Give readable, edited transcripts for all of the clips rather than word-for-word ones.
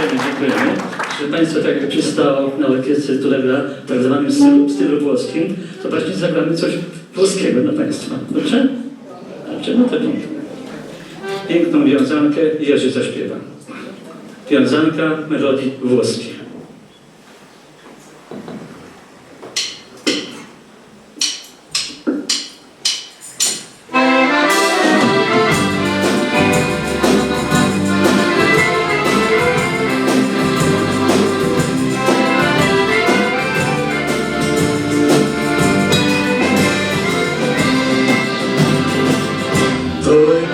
Dziękujemy. Proszę Państwa, tak jak przystało na orkiestrze, która gra w tak zwanym stylu włoskim, to właśnie zagramy coś włoskiego dla Państwa. Dobrze? Dobrze, no to pięknie. Piękną wiązankę Jerzy zaśpiewa. Wiązanka melodii włoskiej.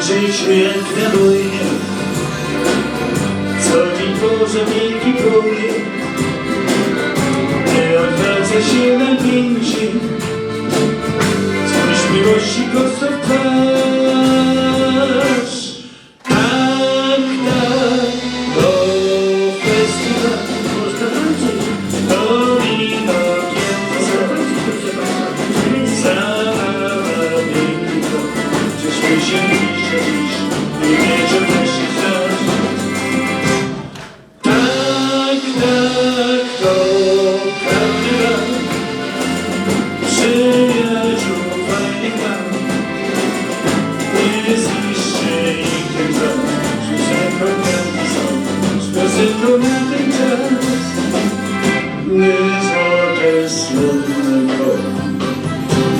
Żyliśmy jak na wojnie, co dzień Boże wielki projekt. Nie odwraca się napięcie, spójrz miłości prosto w twarz. Tak, tak, to festiwal, to wino kielce, zabawa piękna, cieszmy się dziś, nie wiedzie wreszcie wciąż. Tak, tak, to prawda, przyjaciół fajnych mam, nie zniszczy ich ten dom, z piosenką na ten sam, z piosenką na ten czas. Nie złote słonko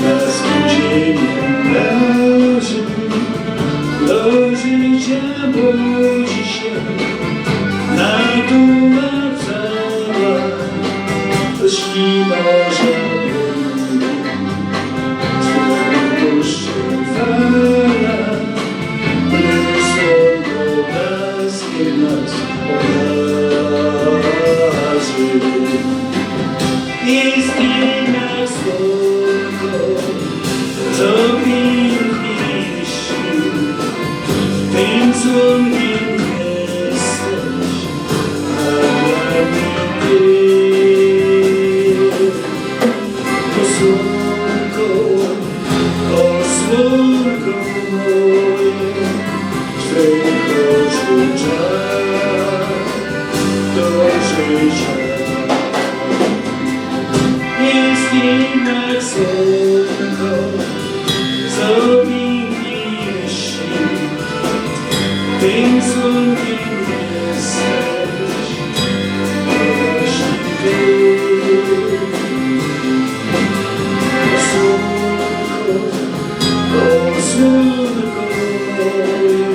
na skrócieniem leży, do życia budzi się natura cała, to śni może puszczy fala, słonko blaskiem nas obrazy. Jest jednak słonko, co pięknie śni, tym słonkiem jesteś, a dla mnie ty. O słonko moje, Twych oczu czar do życia. Jest jednak słonko, co pięknie śni, tym słonkiem jesteś, to właśnie ty. O słonko moje,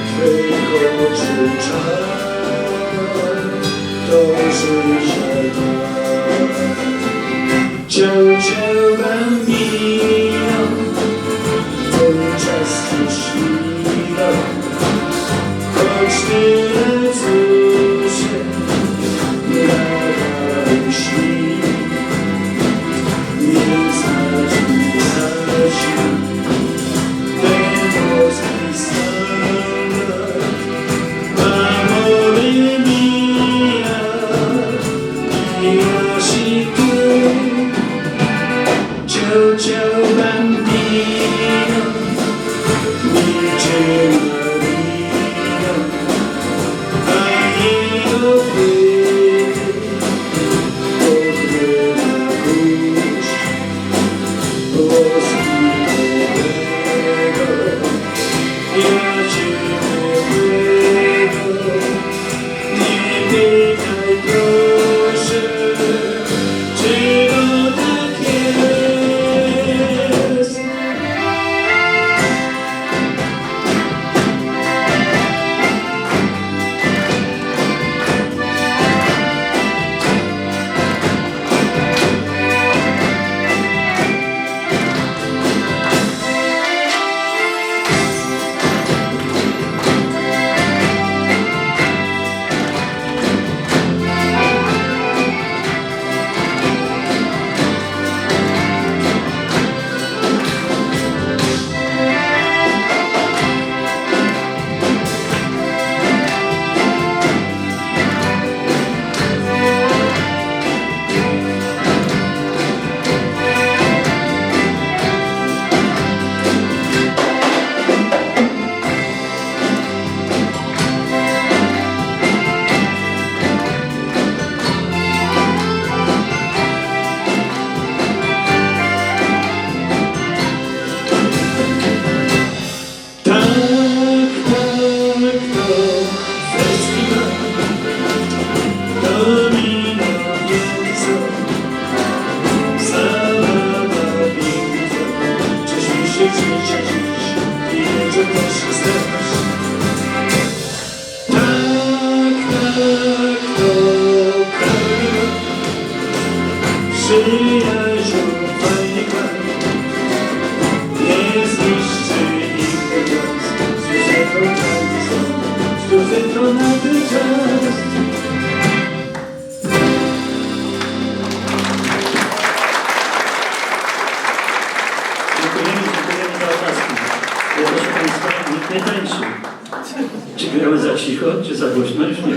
Twych oczu czar do życia dar. Cię bambino, ten czas już minął, choć tyle wzruszeń nadal śni. Nie znać ten włoski standard, amore mia, io si tu. Ciao, ciao. przyjaciół fajny kraj. Nie zniszczy ich gwiazd, znów to na ten czas. Dziękujemy za oklaski. Proszę Państwa, nikt nie tańczy. Czy gramy za cicho, czy za głośno? Już nie.